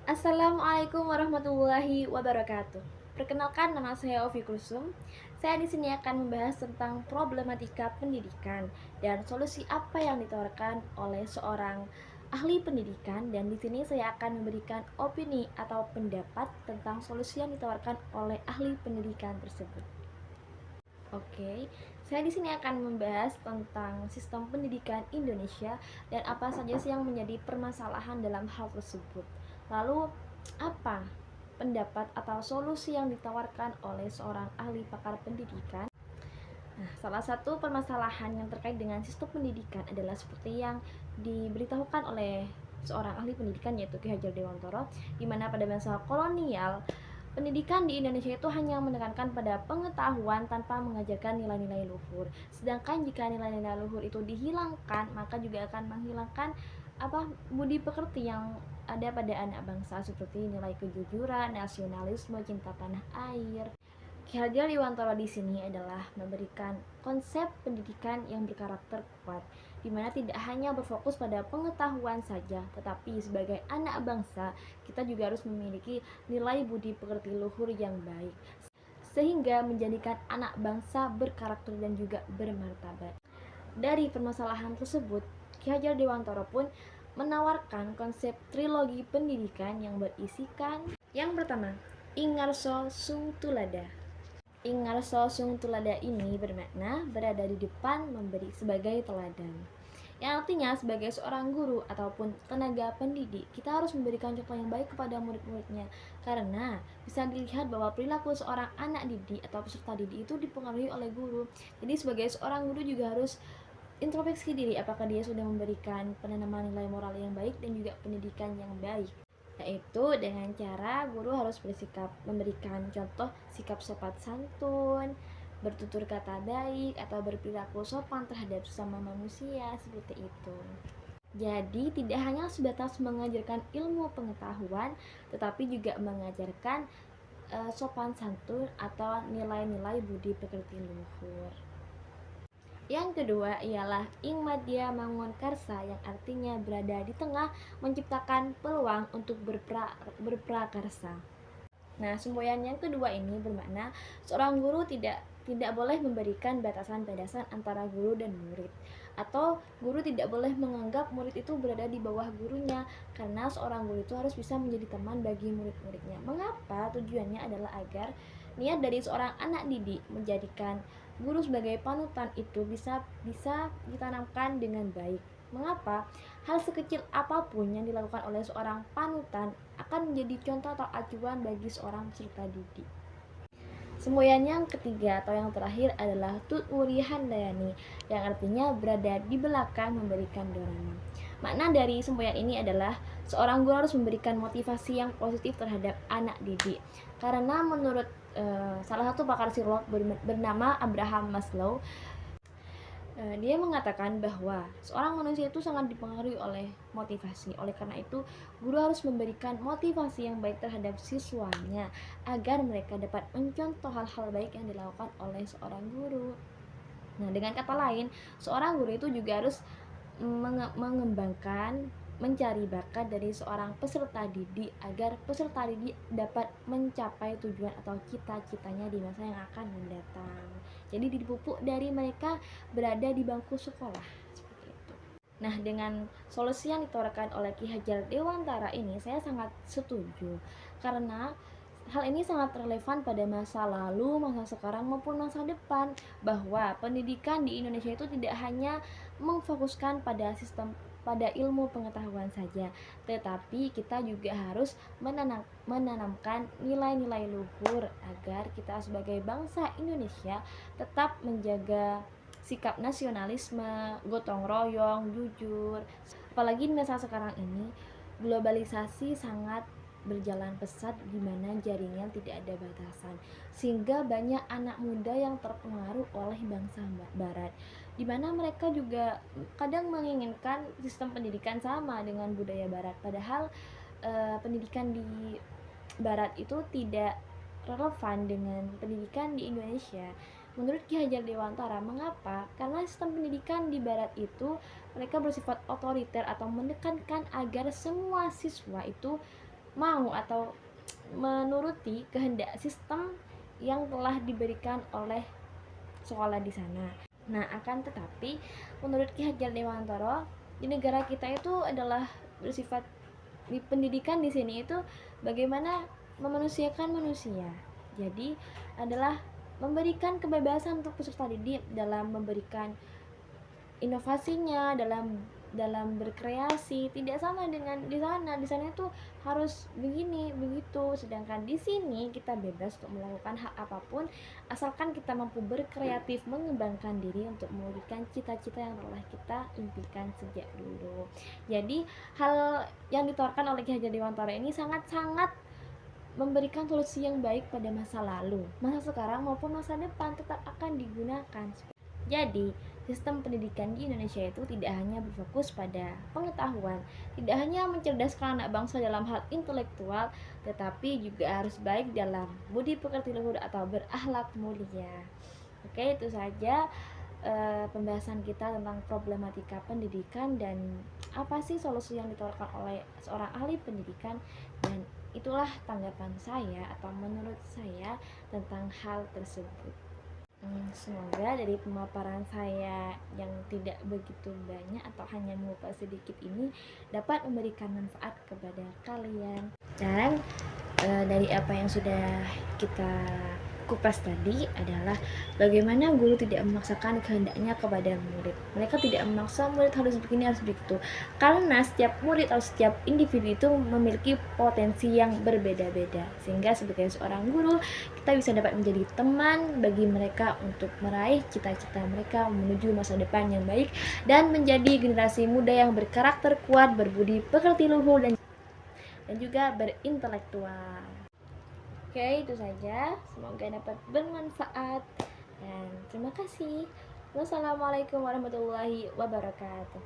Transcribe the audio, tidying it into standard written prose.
Assalamualaikum warahmatullahi wabarakatuh. Perkenalkan, nama saya Ovi Kulsum. Saya di sini akan membahas tentang problematika pendidikan dan solusi apa yang ditawarkan oleh seorang ahli pendidikan, dan di sini saya akan memberikan opini atau pendapat tentang solusi yang ditawarkan oleh ahli pendidikan tersebut. Oke, saya di sini akan membahas tentang sistem pendidikan Indonesia dan apa saja sih yang menjadi permasalahan dalam hal tersebut. Lalu, apa pendapat atau solusi yang ditawarkan oleh seorang ahli pakar pendidikan? Nah, salah satu permasalahan yang terkait dengan sistem pendidikan adalah seperti yang diberitahukan oleh seorang ahli pendidikan, yaitu Ki Hajar Dewantoro, di mana pada masa kolonial pendidikan di Indonesia itu hanya menekankan pada pengetahuan tanpa mengajarkan nilai-nilai luhur. Sedangkan jika nilai-nilai luhur itu dihilangkan, maka juga akan menghilangkan budi pekerti yang ada pada anak bangsa, seperti nilai kejujuran, nasionalisme, cinta tanah air. Ki Hajar Dewantoro di sini adalah memberikan konsep pendidikan yang berkarakter kuat, di mana tidak hanya berfokus pada pengetahuan saja, tetapi sebagai anak bangsa kita juga harus memiliki nilai budi pekerti luhur yang baik, sehingga menjadikan anak bangsa berkarakter dan juga bermartabat. Dari permasalahan tersebut, Ki Hajar Dewantoro pun menawarkan konsep trilogi pendidikan yang berisikan yang pertama, Ingarso Sung Tulada. Ingarso Sung Tulada ini bermakna berada di depan memberi sebagai teladan, yang artinya sebagai seorang guru ataupun tenaga pendidik, kita harus memberikan contoh yang baik kepada murid-muridnya, karena bisa dilihat bahwa perilaku seorang anak didik atau peserta didik itu dipengaruhi oleh guru. Jadi sebagai seorang guru juga harus introspeksi diri, apakah dia sudah memberikan penanaman nilai moral yang baik dan juga pendidikan yang baik, yaitu dengan cara guru harus bersikap memberikan contoh sikap sopan santun, bertutur kata baik, atau berperilaku sopan terhadap sesama manusia, seperti itu. Jadi tidak hanya sebatas mengajarkan ilmu pengetahuan, tetapi juga mengajarkan sopan santun atau nilai-nilai budi pekerti luhur. Yang kedua ialah Ing Madya Mangun Karsa, yang artinya berada di tengah, menciptakan peluang untuk berprakarsa. Nah, semboyan yang kedua ini bermakna seorang guru tidak boleh memberikan batasan-batasan antara guru dan murid, atau guru tidak boleh menganggap murid itu berada di bawah gurunya, karena seorang guru itu harus bisa menjadi teman bagi murid-muridnya. Mengapa? Tujuannya adalah agar niat dari seorang anak didik menjadikan guru sebagai panutan itu bisa ditanamkan dengan baik. Mengapa? Hal sekecil apapun yang dilakukan oleh seorang panutan akan menjadi contoh atau acuan bagi seorang peserta didik. Semboyan yang ketiga atau yang terakhir adalah Tutwuri Handayani, yang artinya berada di belakang memberikan dorongan. Makna dari semboyan ini adalah seorang guru harus memberikan motivasi yang positif terhadap anak didik, karena menurut salah satu pakar psikolog bernama Abraham Maslow, dia mengatakan bahwa seorang manusia itu sangat dipengaruhi oleh motivasi. Oleh karena itu, guru harus memberikan motivasi yang baik terhadap siswanya agar mereka dapat mencontoh hal-hal baik yang dilakukan oleh seorang guru. Nah, dengan kata lain, seorang guru itu juga harus mengembangkan, mencari bakat dari seorang peserta didik agar peserta didik dapat mencapai tujuan atau cita-citanya di masa yang akan mendatang. Jadi dipupuk dari mereka berada di bangku sekolah, seperti itu. Nah, dengan solusi yang ditawarkan oleh Ki Hajar Dewantara ini saya sangat setuju, karena hal ini sangat relevan pada masa lalu, masa sekarang maupun masa depan, bahwa pendidikan di Indonesia itu tidak hanya memfokuskan pada ilmu pengetahuan saja, tetapi kita juga harus menanamkan nilai-nilai luhur agar kita sebagai bangsa Indonesia tetap menjaga sikap nasionalisme, gotong royong, jujur. Apalagi di masa sekarang ini, globalisasi sangat berjalan pesat, di mana jaringan tidak ada batasan, sehingga banyak anak muda yang terpengaruh oleh bangsa barat, di mana mereka juga kadang menginginkan sistem pendidikan sama dengan budaya barat, padahal pendidikan di barat itu tidak relevan dengan pendidikan di Indonesia. Menurut Ki Hajar Dewantara, mengapa? Karena sistem pendidikan di barat itu mereka bersifat otoriter atau menekankan agar semua siswa itu mau atau menuruti kehendak sistem yang telah diberikan oleh sekolah di sana. Nah, akan tetapi menurut Ki Hajar Dewantara, di negara kita itu adalah bersifat di pendidikan di sini itu bagaimana memanusiakan manusia. Jadi adalah memberikan kebebasan untuk peserta didik dalam memberikan inovasinya, dalam berkreasi. Tidak sama dengan di sana. Di sana itu harus begini begitu, sedangkan di sini kita bebas untuk melakukan hal apapun asalkan kita mampu berkreatif, mengembangkan diri untuk mewujudkan cita-cita yang telah kita impikan sejak dulu. Jadi hal yang ditawarkan oleh Ki Hajar Dewantara ini sangat-sangat memberikan solusi yang baik pada masa lalu, masa sekarang maupun masa depan tetap akan digunakan. Jadi, sistem pendidikan di Indonesia itu tidak hanya berfokus pada pengetahuan, tidak hanya mencerdaskan anak bangsa dalam hal intelektual, tetapi juga harus baik dalam budi pekerti luhur atau berakhlak mulia. Oke, itu saja pembahasan kita tentang problematika pendidikan dan apa sih solusi yang ditawarkan oleh seorang ahli pendidikan, dan itulah tanggapan saya atau menurut saya tentang hal tersebut. Semoga dari pemaparan saya yang tidak begitu banyak atau hanya mengupas sedikit ini dapat memberikan manfaat kepada kalian. Dan dari apa yang sudah kita kupas tadi adalah bagaimana guru tidak memaksakan kehendaknya kepada murid. Mereka tidak memaksa murid harus begini, harus begitu. Karena setiap murid atau setiap individu itu memiliki potensi yang berbeda-beda. Sehingga sebagai seorang guru, kita bisa dapat menjadi teman bagi mereka untuk meraih cita-cita mereka menuju masa depan yang baik dan menjadi generasi muda yang berkarakter kuat, berbudi pekerti luhur dan juga berintelektual. Oke, itu saja. Semoga dapat bermanfaat dan terima kasih. Wassalamualaikum warahmatullahi wabarakatuh.